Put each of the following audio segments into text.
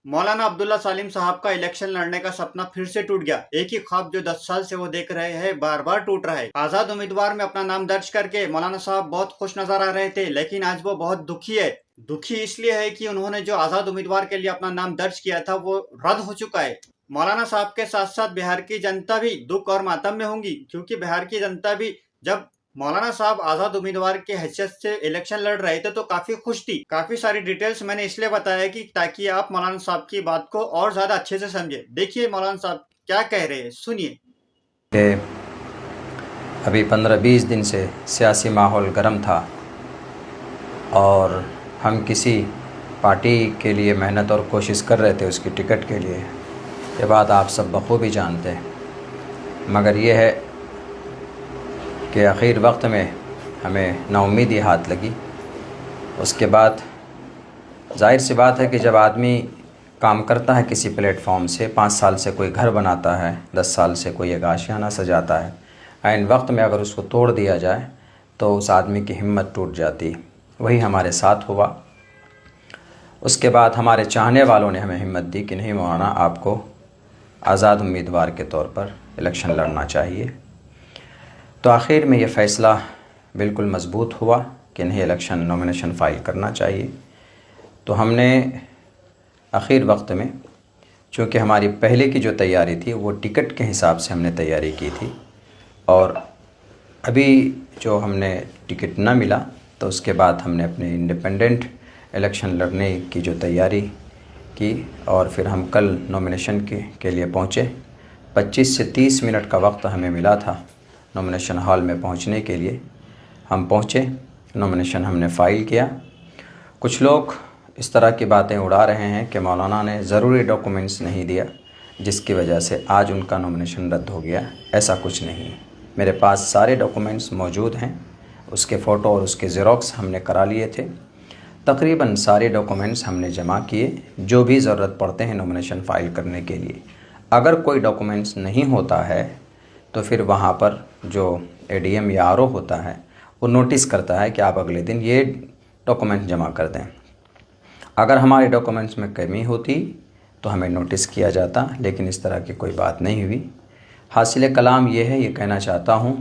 मौलाना अब्दुल्ला सालिम साहब का इलेक्शन लड़ने का सपना फिर से टूट गया। एक ही ख्वाब जो 10 साल से वो देख रहे हैं बार बार टूट रहा है। आजाद उम्मीदवार में अपना नाम दर्ज करके मौलाना साहब बहुत खुश नजर आ रहे थे, लेकिन आज वो बहुत दुखी है। दुखी इसलिए है कि उन्होंने जो आजाद उम्मीदवार के लिए अपना नाम दर्ज किया था वो रद्द हो चुका है। मौलाना साहब के साथ साथ बिहार की जनता भी दुख और मातम में होंगी, क्योंकि बिहार की जनता भी जब मौलाना साहब आजाद उम्मीदवार के हैसियत से इलेक्शन लड़ रहे थे तो काफी खुश थी। काफी सारी डिटेल्स मैंने इसलिए बताया कि ताकि आप मौलाना साहब की बात को और ज्यादा अच्छे से समझे। देखिए मौलाना साहब क्या कह रहे हैं, सुनिए। कि अभी 15-20 दिन से सियासी माहौल गर्म था और हम किसी पार्टी के लिए मेहनत और कोशिश कर रहे थे उसकी टिकट के लिए। ये बात आप सब बखूबी जानते हैं, मगर ये है कि आखिर वक्त में हमें नाउम्मीदी हाथ लगी। उसके बाद जाहिर सी बात है कि जब आदमी काम करता है किसी प्लेटफॉर्म से, 5 साल से कोई घर बनाता है, 10 साल से कोई एक आशियाना सजाता है, ऐन वक्त में अगर उसको तोड़ दिया जाए तो उस आदमी की हिम्मत टूट जाती है। वही हमारे साथ हुआ। उसके बाद हमारे चाहने वालों ने हमें हिम्मत दी कि नहीं मौलाना, आपको आज़ाद उम्मीदवार के तौर पर इलेक्शन लड़ना चाहिए। तो आखिर में ये फ़ैसला बिल्कुल मज़बूत हुआ कि नहीं, इलेक्शन नॉमिनेशन फ़ाइल करना चाहिए। तो हमने आखिर वक्त में, चूँकि हमारी पहले की जो तैयारी थी वो टिकट के हिसाब से हमने तैयारी की थी, और अभी जो हमने टिकट ना मिला तो उसके बाद हमने अपने इंडिपेंडेंट इलेक्शन लड़ने की जो तैयारी की, और फिर हम कल नॉमिनेशन के लिए पहुँचे। 25 से 30 मिनट का वक्त हमें मिला था नॉमिनेशन हॉल में पहुंचने के लिए। हम पहुंचे, नॉमिनेशन हमने फ़ाइल किया। कुछ लोग इस तरह की बातें उड़ा रहे हैं कि मौलाना ने ज़रूरी डॉक्यूमेंट्स नहीं दिया जिसकी वजह से आज उनका नॉमिनेशन रद्द हो गया। ऐसा कुछ नहीं है, मेरे पास सारे डॉक्यूमेंट्स मौजूद हैं। उसके फ़ोटो और उसके ज़ेरॉक्स हमने करा लिए थे। तकरीबन सारे डॉक्यूमेंट्स हमने जमा किए जो भी ज़रूरत पड़ते हैं नॉमिनेशन फ़ाइल करने के लिए। अगर कोई डॉक्यूमेंट्स नहीं होता है तो फिर वहाँ पर जो एडीएम या आरओ होता है वो नोटिस करता है कि आप अगले दिन ये डॉक्यूमेंट जमा कर दें। अगर हमारे डॉक्यूमेंट्स में कमी होती तो हमें नोटिस किया जाता, लेकिन इस तरह की कोई बात नहीं हुई। हासिल कलाम ये है, ये कहना चाहता हूँ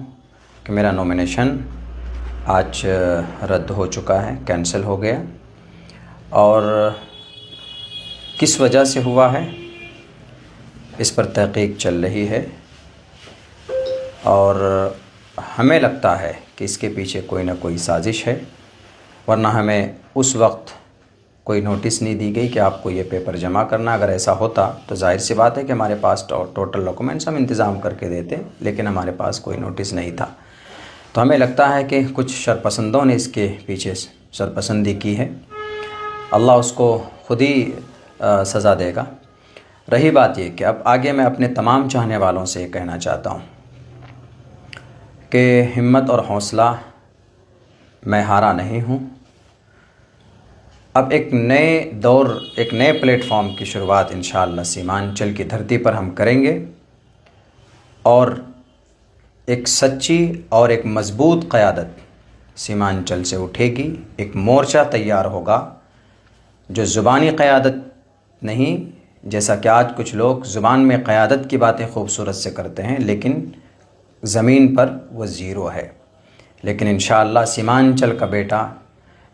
कि मेरा नॉमिनेशन आज रद्द हो चुका है, कैंसिल हो गया। और किस वजह से हुआ है इस पर तहकीक चल रही है, और हमें लगता है कि इसके पीछे कोई ना कोई साजिश है, वरना हमें उस वक्त कोई नोटिस नहीं दी गई कि आपको ये पेपर जमा करना। अगर ऐसा होता तो जाहिर सी बात है कि हमारे पास टोटल डॉक्यूमेंट्स हम इंतज़ाम करके देते, लेकिन हमारे पास कोई नोटिस नहीं था। तो हमें लगता है कि कुछ शरपसंदों ने इसके पीछे शरपसंदी की है। अल्लाह उसको ख़ुद ही सज़ा देगा। रही बात ये कि अब आगे मैं अपने तमाम चाहने वालों से ये कहना चाहता हूँ कि हिम्मत और हौसला, मैं हारा नहीं हूँ। अब एक नए दौर, एक नए प्लेटफॉर्म की शुरुआत इंशाअल्लाह सीमांचल की धरती पर हम करेंगे, और एक सच्ची और एक मज़बूत क़यादत सीमांचल से उठेगी। एक मोर्चा तैयार होगा जो ज़ुबानी क़यादत नहीं, जैसा कि आज कुछ लोग ज़ुबान में क़यादत की बातें खूबसूरत से करते हैं लेकिन ज़मीन पर वो ज़ीरो है। लेकिन इंशाअल्लाह सीमांचल का बेटा,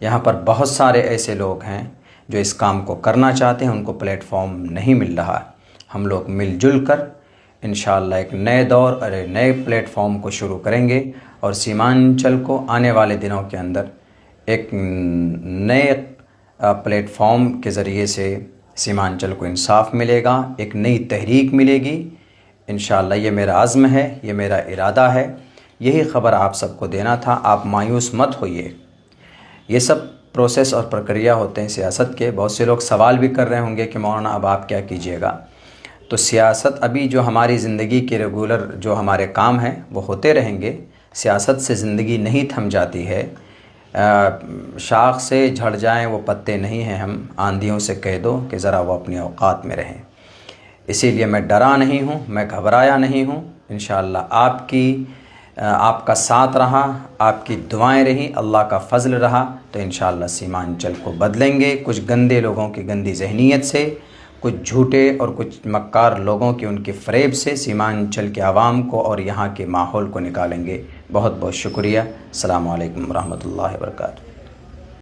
यहाँ पर बहुत सारे ऐसे लोग हैं जो इस काम को करना चाहते हैं, उनको प्लेटफॉर्म नहीं मिल रहा। हम लोग मिलजुल कर इंशाअल्लाह एक नए दौर और एक नए प्लेटफॉर्म को शुरू करेंगे, और सीमांचल को आने वाले दिनों के अंदर एक नए प्लेटफॉर्म के ज़रिए से सीमांचल को इंसाफ मिलेगा, एक नई तहरीक मिलेगी इंशाअल्लाह। ये मेरा अज़्म है, ये मेरा इरादा है। यही ख़बर आप सबको देना था। आप मायूस मत होइए। ये सब प्रोसेस और प्रक्रिया होते हैं सियासत के। बहुत से लोग सवाल भी कर रहे होंगे कि मौलाना अब आप क्या कीजिएगा। तो सियासत, अभी जो हमारी ज़िंदगी के रेगुलर जो हमारे काम हैं वो होते रहेंगे। सियासत से ज़िंदगी नहीं थम जाती है। शाख से झड़ जाएं वो पत्ते नहीं हैं हम, आंधियों से कह दो कि ज़रा वो अपनी औकात में रहें। इसीलिए मैं डरा नहीं हूँ, मैं घबराया नहीं हूँ। इंशाअल्लाह आपका साथ रहा, आपकी दुआएं रही, अल्लाह का फ़ज़ल रहा, तो इंशाअल्लाह सीमांचल को बदलेंगे। कुछ गंदे लोगों की गंदी जहनीत से, कुछ झूठे और कुछ मक्कार लोगों की उनके फ़रेब से सीमांचल के आवाम को और यहाँ के माहौल को निकालेंगे। बहुत बहुत शुक्रिया। अस्सलामु अलैकुम रहमतुल्लाहि व बरकातुहू।